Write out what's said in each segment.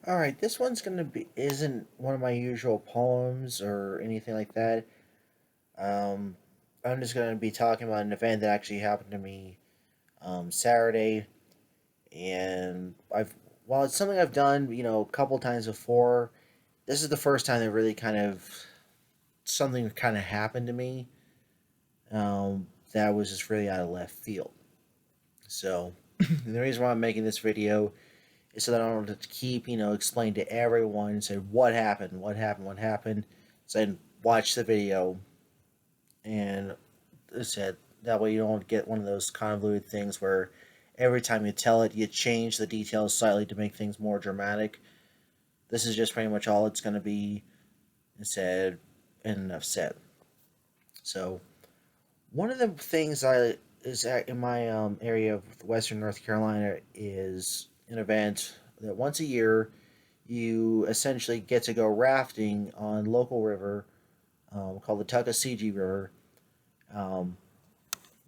All right, this one's gonna be isn't one of my usual poems or anything like that. Um, I'm just gonna be talking about an event that actually happened to me Saturday, and I've while it's something I've done a couple times before. This is the first time that really kind of something kind of happened to me that was just really out of left field. So the reason why I'm making this video is so that I don't have to keep, explain to everyone and say what happened, what happened, what happened. So then watch the video and said that way you don't get one of those convoluted things where every time you tell it, you change the details slightly to make things more dramatic. This is just pretty much all it's going to be said and enough said. So one of the things I is in my area of Western North Carolina is an event that once a year you essentially get to go rafting on local river called the Tuckasegee River, um,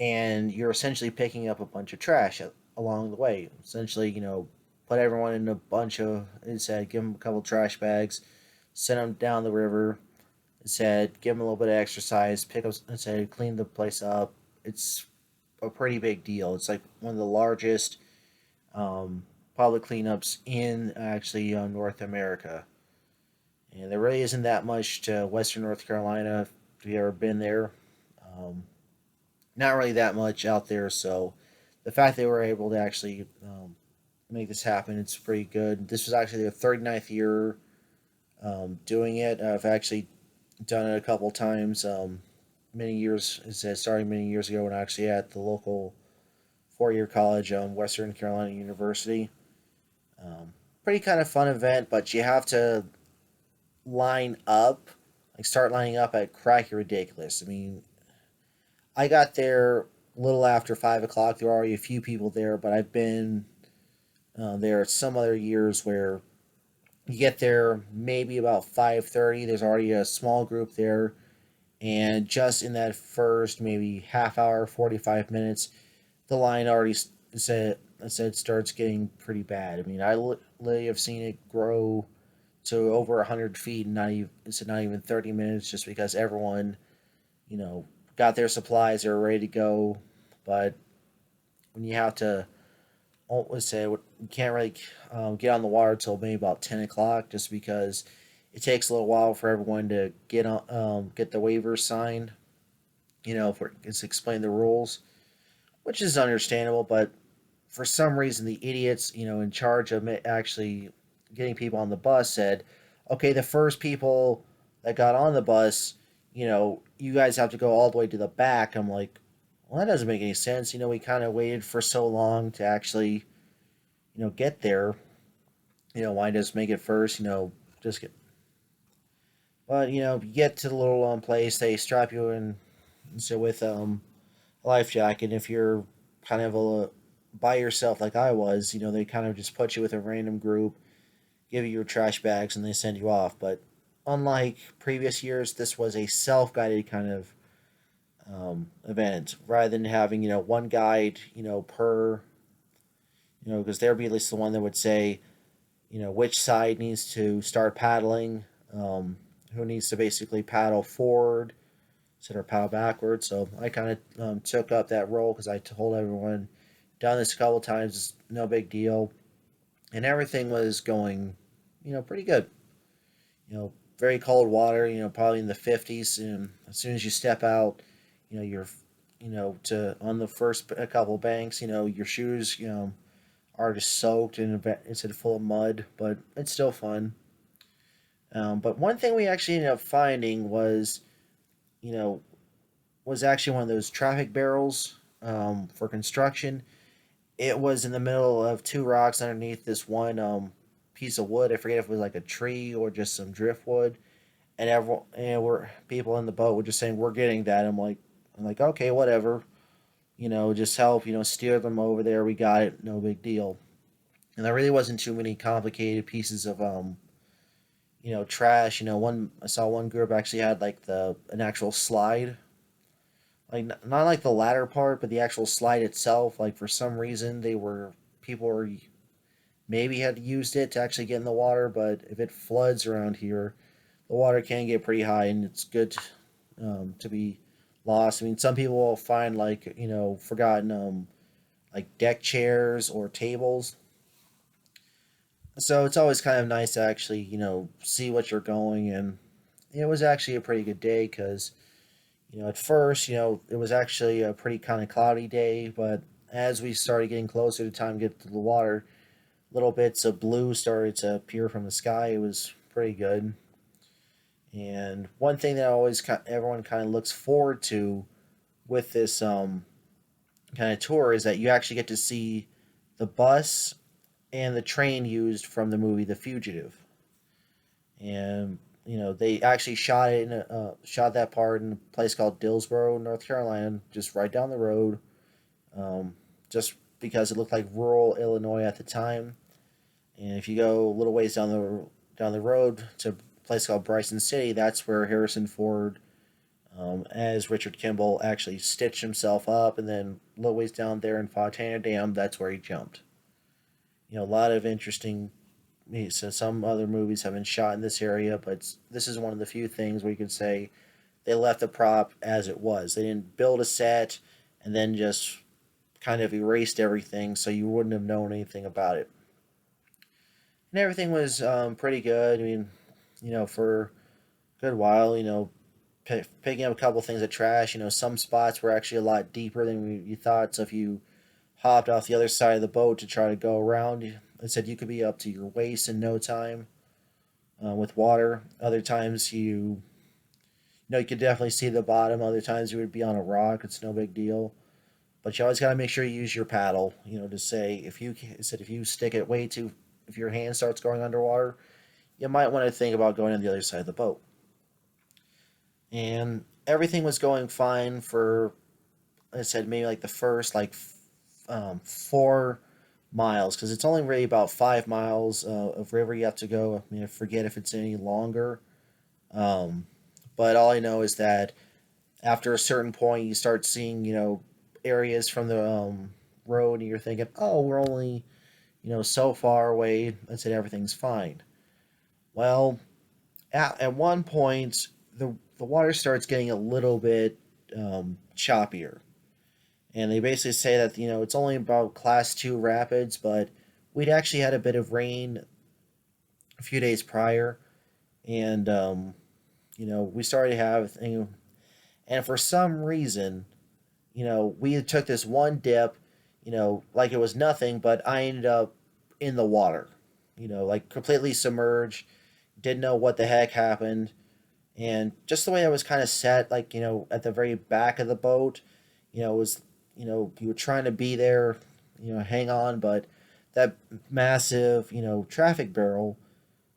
and you're essentially picking up a bunch of trash along the way. Essentially, put everyone in a bunch of instead, give them a couple trash bags, send them down the river. Instead, give them a little bit of exercise, pick up instead, clean the place up. It's a pretty big deal. It's like one of the largest public cleanups in actually North America. And there really isn't that much to Western North Carolina if you've ever been there. Um, Not really that much out there, so the fact they were able to actually make this happen, it's pretty good. This was actually their 39th year doing it. I've actually done it a couple times. Many years, starting many years ago when I actually at the local four-year college, Western Carolina University. Um, Pretty kind of fun event, but you have to line up, like start lining up at cracky ridiculous. I mean, I got there a little after 5 o'clock. There were already a few people there, but I've been there some other years where you get there maybe about 5:30. There's already a small group there, and just in that first maybe half hour, 45 minutes, the line already said starts getting pretty bad. I mean, I literally have seen it grow to over 100 feet, and not even 30 minutes, just because everyone you know got their supplies, they were ready to go, but when you have to, let's say, you can't really get on the water till maybe about 10 o'clock, just because it takes a little while for everyone to get the waivers signed. For it's explain the rules, which is understandable, but for some reason the idiots in charge of actually getting people on the bus said, okay, the first people that got on the bus, you guys have to go all the way to the back. I'm like, well, that doesn't make any sense. We kind of waited for so long to actually get there. Why just make it first? Just get. But you get to the little place, they strap you in, so with a life jacket. If you're kind of by yourself like I was, they kind of just put you with a random group, give you your trash bags, and they send you off. But unlike previous years, this was a self-guided kind of event, rather than having one guide per because there'd be at least the one that would say which side needs to start paddling, who needs to basically paddle forward instead of paddle backwards. So I kind of took up that role because I told everyone, done this a couple times, it's no big deal, and everything was going, pretty good. Very cold water, probably in the 50s, and as soon as you step out, you're, to on the first a couple banks, your shoes, are just soaked and it's full of mud, but it's still fun. But one thing we actually ended up finding you know, was actually one of those traffic barrels for construction. It was in the middle of two rocks underneath this one piece of wood. I forget if it was like a tree or just some driftwood. And everyone, and we're people in the boat were just saying we're getting that. I'm like okay, whatever. Just help. Steer them over there. We got it. No big deal. And there really wasn't too many complicated pieces of trash. One I saw one group actually had like the an actual slide, like not like the ladder part, but the actual slide itself. Like for some reason, they were people were maybe had used it to actually get in the water, but if it floods around here, the water can get pretty high, and it's good to be lost. I mean, some people will find like forgotten like deck chairs or tables. So it's always kind of nice to actually see what you're going, and it was actually a pretty good day because at first it was actually a pretty kind of cloudy day, but as we started getting closer to time to get to the water, little bits of blue started to appear from the sky. It was pretty good. And one thing that everyone kind of looks forward to with this kind of tour is that you actually get to see the bus and the train used from the movie The Fugitive. And they actually shot that part in a place called Dillsboro, North Carolina, just right down the road. Just because it looked like rural Illinois at the time. And if you go a little ways down the road to a place called Bryson City, that's where Harrison Ford, as Richard Kimball, actually stitched himself up. And then a little ways down there in Fontana Dam, that's where he jumped. A lot of interesting. So some other movies have been shot in this area, but this is one of the few things where you could say they left the prop as it was. They didn't build a set and then just kind of erased everything, so you wouldn't have known anything about it. And everything was pretty good. I mean, for a good while, picking up a couple things of trash. Some spots were actually a lot deeper than you thought. So if you hopped off the other side of the boat to try to go around, it said you could be up to your waist in no time with water. Other times you could definitely see the bottom. Other times you would be on a rock. It's no big deal. But you always got to make sure you use your paddle. To say if you stick it way too, if your hand starts going underwater, you might want to think about going on the other side of the boat. And everything was going fine for, I said, maybe like the first 4 miles, because it's only really about 5 miles of river you have to go. I mean, I forget if it's any longer. Um, but all I know is that after a certain point, you start seeing areas from the road, and you're thinking, oh, we're only so far away. I said everything's fine. Well, at one point, the water starts getting a little bit choppier, and they basically say that it's only about class 2 rapids, but we'd actually had a bit of rain a few days prior, and we started to have and for some reason we took this one dip, like it was nothing, but I ended up in the water, like completely submerged, didn't know what the heck happened. And just the way I was kind of set, like, at the very back of the boat, it was, you were trying to be there, hang on, but that massive, traffic barrel,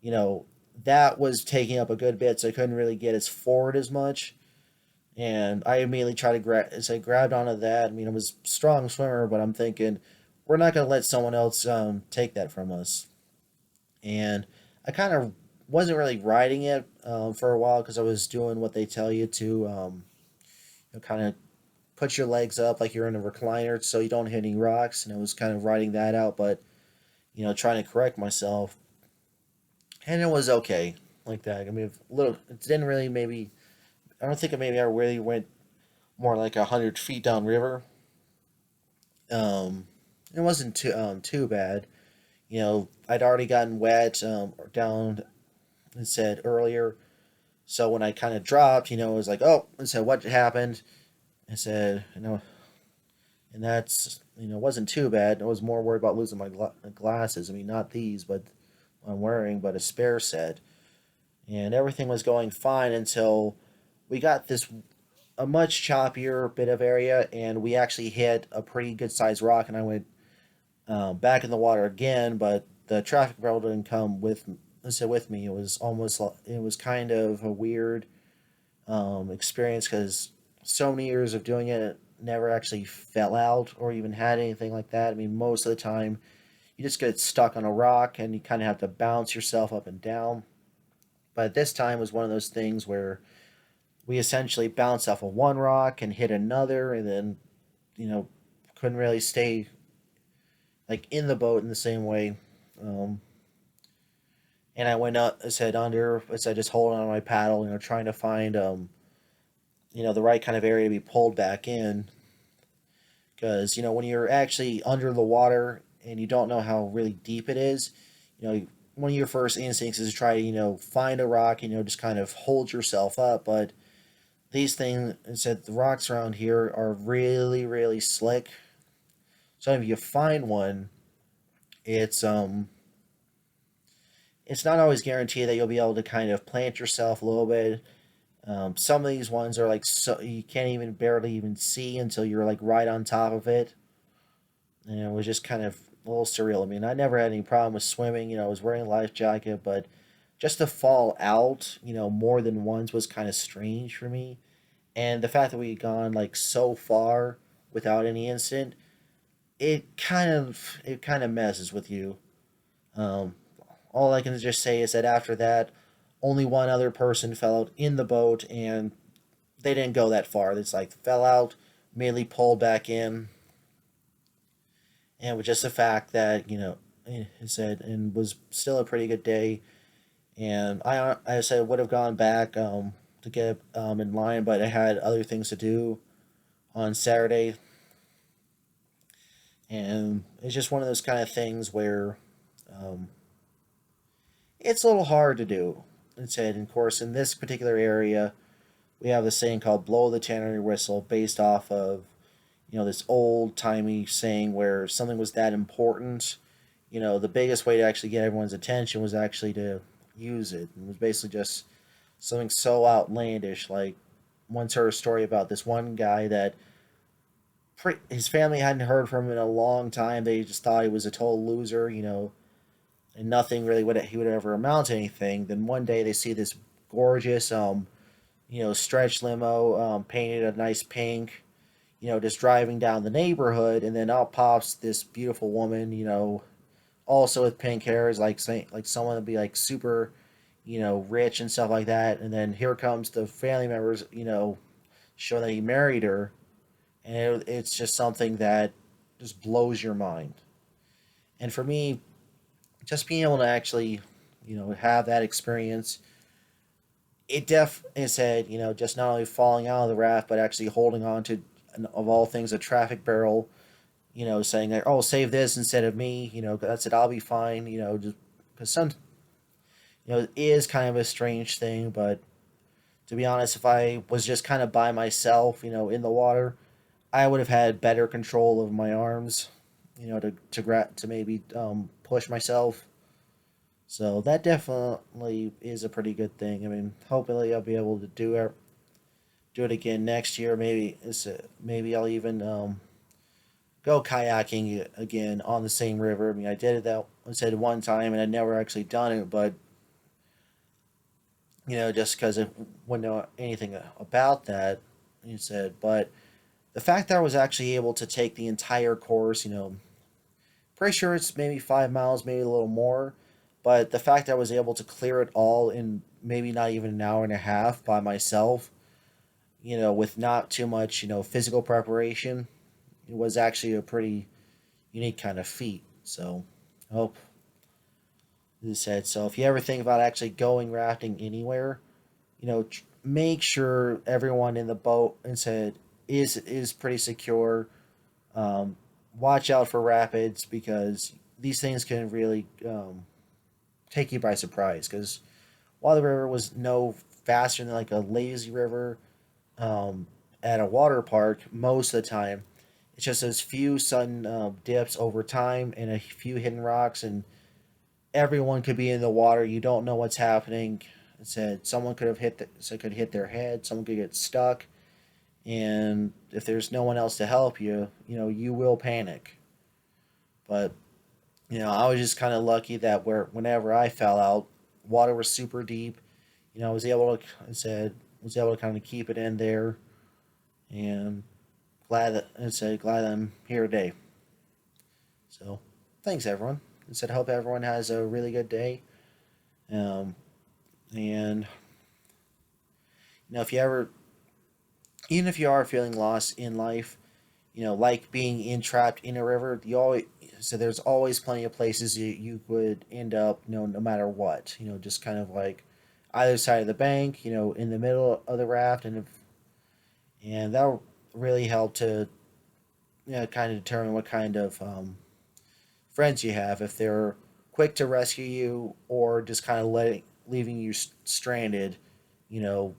you know, that was taking up a good bit, so I couldn't really get as forward as much. And I immediately tried to as I grabbed onto that. I mean, I was a strong swimmer, but I'm thinking, we're not going to let someone else take that from us. And I kind of wasn't really riding it for a while because I was doing what they tell you to, kind of put your legs up like you're in a recliner so you don't hit any rocks. And I was kind of riding that out, but trying to correct myself, and it was okay like that. I mean, a little. It didn't really maybe. I don't think it maybe I really went more like 100 feet downriver. It wasn't too bad. I'd already gotten wet down. It said earlier. So when I kind of dropped, it was like, oh, I said, what happened? I said, and that's, wasn't too bad. I was more worried about losing my glasses. I mean, not these, but I'm wearing, but a spare set. And everything was going fine until we got this a much choppier bit of area, and we actually hit a pretty good sized rock, and I went back in the water again, but the traffic barrel didn't come with me. It was almost it was kind of a weird experience because so many years of doing it, it never actually fell out or even had anything like that. I mean, most of the time you just get stuck on a rock and you kind of have to bounce yourself up and down. But this time was one of those things where we essentially bounced off of one rock and hit another, and then you know couldn't really stay like in the boat in the same way. Um, and I went up, I said under, I said just holding on my paddle, trying to find the right kind of area to be pulled back in, because when you're actually under the water and you don't know how really deep it is, one of your first instincts is to try to find a rock and just kind of hold yourself up. But these things, said the rocks around here are really really slick. So if you find one, it's it's not always guaranteed that you'll be able to kind of plant yourself a little bit. Some of these ones are like so you can't even barely even see until you're like right on top of it. And it was just kind of a little surreal. I mean, I never had any problem with swimming. I was wearing a life jacket, but just to fall out, more than once was kind of strange for me. And the fact that we had gone like so far without any incident, it kind of messes with you. Um, all I can just say is that after that, only one other person fell out in the boat, and they didn't go that far. It's like fell out, immediately pulled back in, and with just the fact that he said, and was still a pretty good day. And I said would have gone back to get in line, but I had other things to do on Saturday, and it's just one of those kind of things where um, it's a little hard to do. And said, of course, in this particular area, we have this saying called "blow the Tannery Whistle," based off of this old timey saying where something was that important. The biggest way to actually get everyone's attention was actually to use it. It was basically just something so outlandish. Like once heard a story about this one guy that his family hadn't heard from him in a long time. They just thought he was a total loser, and nothing really would he would ever amount to anything. Then one day they see this gorgeous, stretch limo, painted a nice pink, just driving down the neighborhood, and then out pops this beautiful woman, also with pink hair, is like saying like someone to be like super, rich and stuff like that. And then here comes the family members, showing that he married her, and it's just something that just blows your mind. And for me, just being able to actually, have that experience, it definitely said, just not only falling out of the raft, but actually holding on to, of all things, a traffic barrel, saying like, "Oh, save this instead of me," that's it. I'll be fine, just because some, it is kind of a strange thing. But to be honest, if I was just kind of by myself, in the water, I would have had better control of my arms, to maybe push myself. So that definitely is a pretty good thing. I mean, hopefully I'll be able to do it again next year. Maybe I'll even go kayaking again on the same river. I mean, I did it that I said one time, and I'd never actually done it, but just because I wouldn't know anything about that, you said. But the fact that I was actually able to take the entire course, pretty sure it's maybe 5 miles, maybe a little more, but the fact that I was able to clear it all in maybe not even an hour and a half by myself, with not too much, physical preparation, it was actually a pretty unique kind of feat. So, I hope this said. So, if you ever think about actually going rafting anywhere, make sure everyone in the boat and said is pretty secure. Um, Watch out for rapids, because these things can really take you by surprise. Because while the river was no faster than like a lazy river um, at a water park, most of the time it's just those few sudden dips over time and a few hidden rocks, and everyone could be in the water. You don't know what's happening. It said someone could have could hit their head. Someone could get stuck, and if there's no one else to help you, you will panic. But I was just kind of lucky that whenever I fell out, water was super deep. I was able to, I said, was able to kind of keep it in there, and glad that I'm here today. So, thanks everyone. I said, hope everyone has a really good day. Um, and if you ever, even if you are feeling lost in life, like being entrapped in a river, there's always plenty of places you would end up, no matter what. Just kind of like either side of the bank, in the middle of the raft, and that'll really help to kind of determine what kind of friends you have, if they're quick to rescue you or just kind of leaving you stranded. You know,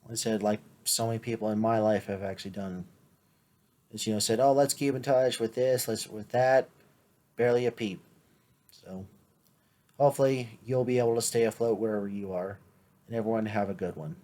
like I said, like so many people in my life have actually done is said, "Oh, let's keep in touch with this, let's with that." Barely a peep. So hopefully you'll be able to stay afloat wherever you are, and everyone have a good one.